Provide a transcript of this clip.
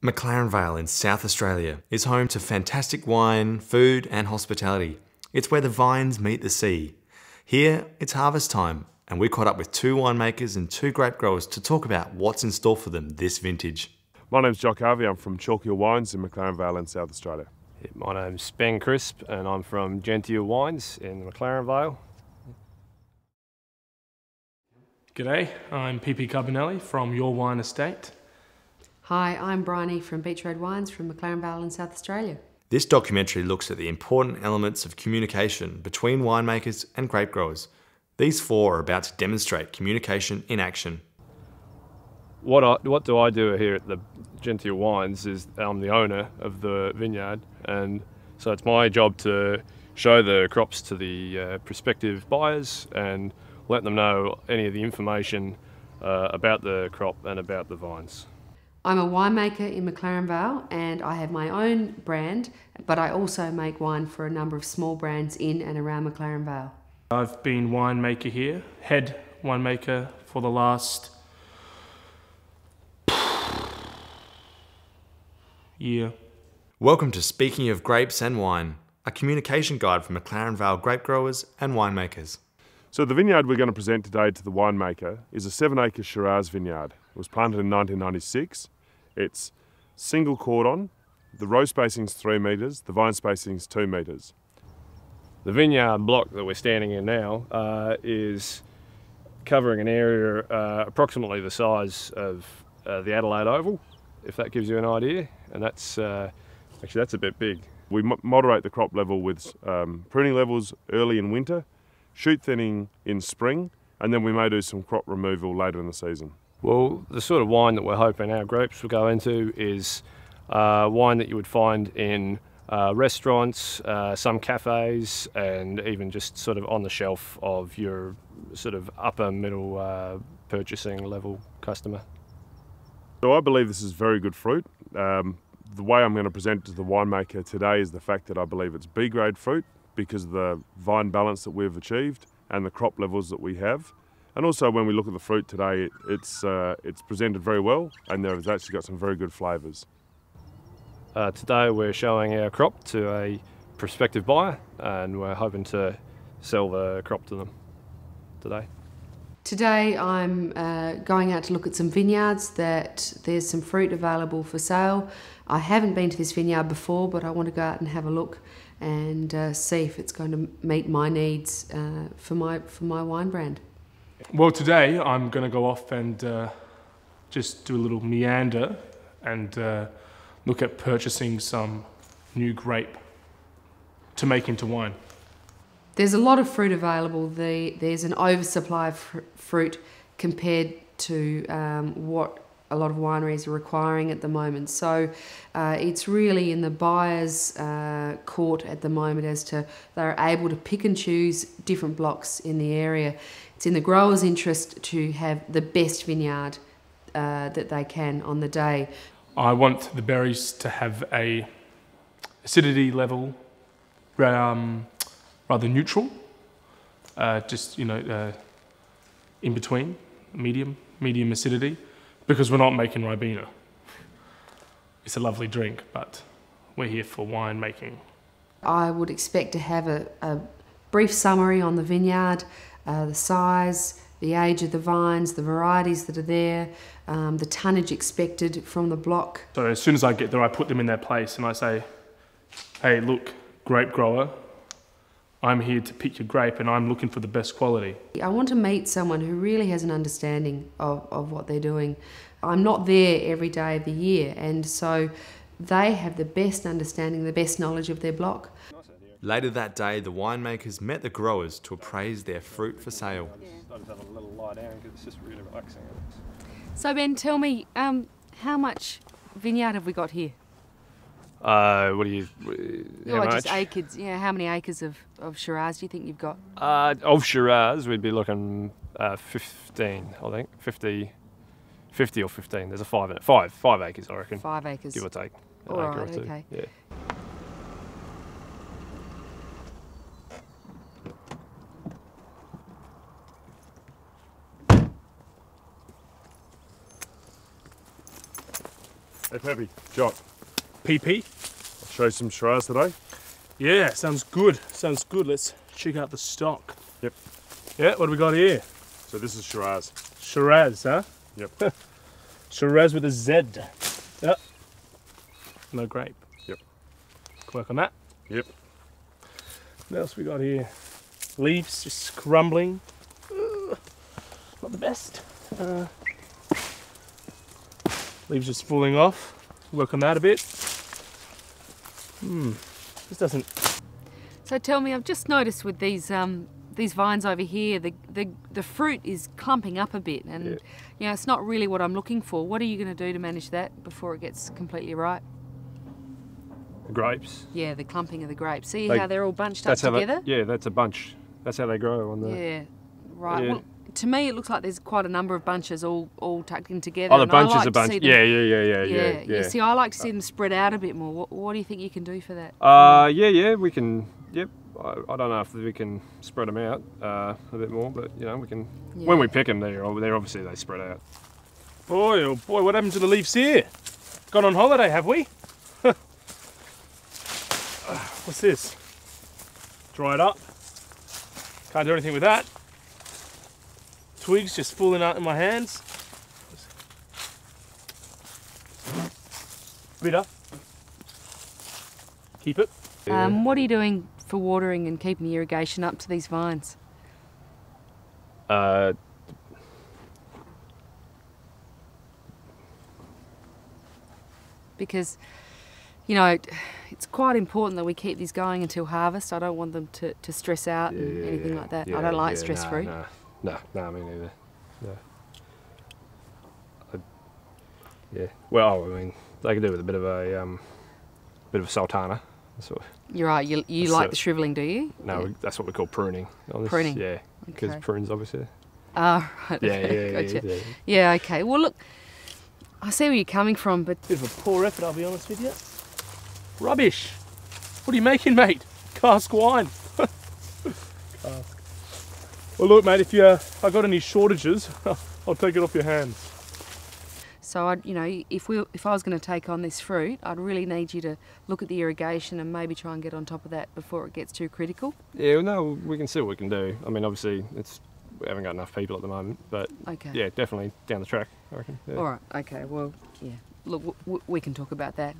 McLaren Vale in South Australia is home to fantastic wine, food and hospitality. It's where the vines meet the sea. Here, it's harvest time, and we caught up with 2 winemakers and 2 grape growers to talk about what's in store for them this vintage. My name's Jock Harvey, I'm from Chalk Hill Wines in McLaren Vale in South Australia. My name's Ben Crisp and I'm from Gentile Wines in the McLaren Vale. G'day, I'm Pipi Carbonelli from Your Wine Estate. Hi, I'm Bryony from Beach Road Wines from McLaren Vale in South Australia. This documentary looks at the important elements of communication between winemakers and grape growers. These 4 are about to demonstrate communication in action. What do I do here at the Gentile Wines is I'm the owner of the vineyard, and so it's my job to show the crops to the prospective buyers and let them know any of the information about the crop and about the vines. I'm a winemaker in McLaren Vale and I have my own brand, but I also make wine for a number of small brands in and around McLaren Vale. I've been winemaker here, head winemaker for the last year. Welcome to Speaking of Grapes and Wine, a communication guide for McLaren Vale grape growers and winemakers. So the vineyard we're going to present today to the winemaker is a 7-acre Shiraz vineyard. It was planted in 1996. It's single cordon, the row spacing's 3 metres, the vine spacing's 2 metres. The vineyard block that we're standing in now is covering an area approximately the size of the Adelaide Oval, if that gives you an idea, and that's actually that's a bit big. We moderate the crop level with pruning levels early in winter, shoot thinning in spring, and then we may do some crop removal later in the season. Well, the sort of wine that we're hoping our grapes will go into is wine that you would find in restaurants, some cafes, and even just sort of on the shelf of your sort of upper middle purchasing level customer. So I believe this is very good fruit. The way I'm going to present it to the winemaker today is the fact that I believe it's B-grade fruit because of the vine balance that we've achieved and the crop levels that we have. And also when we look at the fruit today, it's presented very well and it's actually got some very good flavours. Today we're showing our crop to a prospective buyer and we're hoping to sell the crop to them today. Today I'm going out to look at some vineyards that there's some fruit available for sale. I haven't been to this vineyard before, but I want to go out and have a look and see if it's going to meet my needs for my wine brand. Well, today I'm going to go off and just do a little meander and look at purchasing some new grape to make into wine. There's a lot of fruit available. There's an oversupply of fruit compared to what a lot of wineries are requiring at the moment. So it's really in the buyer's court at the moment as to they're able to pick and choose different blocks in the area. It's in the grower's interest to have the best vineyard that they can on the day. I want the berries to have a acidity level rather neutral, just in between, medium acidity, because we're not making Ribena. It's a lovely drink, but we're here for wine making. I would expect to have a brief summary on the vineyard, the size, the age of the vines, the varieties that are there, the tonnage expected from the block. So as soon as I get there, I put them in their place and I say, hey, look, grape grower, I'm here to pick your grape and I'm looking for the best quality. I want to meet someone who really has an understanding of what they're doing. I'm not there every day of the year, and so they have the best understanding, the best knowledge of their block. Later that day, the winemakers met the growers to appraise their fruit for sale. So Ben, tell me, how much vineyard have we got here? What do you? How much? Just acres. Yeah, how many acres of Shiraz do you think you've got? Of Shiraz, we'd be looking 15, I think. 50 or 15. There's a 5 in it. 5 acres, I reckon. 5 acres. Give or take. All right, okay. Yeah. Hey Peppy, Jock, PP. I'll show you some Shiraz today. Yeah, sounds good. Sounds good. Let's check out the stock. Yep. Yeah, what do we got here? So this is Shiraz. Shiraz, huh? Yep. Shiraz with a Z. Yep. No grape. Yep. Work on that. Yep. What else we got here? Leaves just crumbling. Not the best. Leaves just falling off. Work on that a bit. This doesn't. So tell me, I've just noticed with these vines over here, the fruit is clumping up a bit, and you know, it's not really what I'm looking for. What are you going to do to manage that before it gets completely ripe? The grapes. Yeah, the clumping of the grapes. See They- how they're all bunched up That's how together? yeah, that's a bunch. That's how they grow on the. Yeah, right. Yeah. Well, to me, it looks like there's quite a number of bunches all tucked in together. Oh, the and I bunches like are to bunch. see them- Yeah. See, I like to see them spread out a bit more. What do you think you can do for that? Yeah, we can. Yep. I don't know if we can spread them out a bit more, but you know, we can. Yeah. When we pick them, they're obviously they spread out. Boy, oh boy, what happened to the leaves here? Gone on holiday, have we? What's this? Dried up. Can't do anything with that. Twigs just falling out in my hands. Bitter. Keep it. What are you doing for watering and keeping the irrigation up to these vines? Because, you know, it's quite important that we keep these going until harvest. I don't want them to stress out and anything like that. I don't like stress fruit. No, me neither. No. Yeah. Well, I mean, they can do with a bit of a sultana. Sort of. You're right. You That's like it. the shrivelling, do you? No, Yeah. that's what we call pruning. On this. Pruning. Yeah, because Okay. prunes obviously. Oh, right. Yeah, okay, yeah, gotcha. yeah. Yeah, okay. Well, look, I see where you're coming from, but Bit of a poor effort, I'll be honest with you. Rubbish. What are you making, mate? Cask wine. Cask. Well, look, mate, if I got any shortages, I'll take it off your hands. so you know, if I was going to take on this fruit, I'd really need you to look at the irrigation and maybe try and get on top of that before it gets too critical. Yeah, well, no, we can see what we can do. I mean, obviously, we haven't got enough people at the moment, but Okay. yeah, definitely down the track, I reckon. Yeah. All right. Okay. Well, yeah. Look, we can talk about that.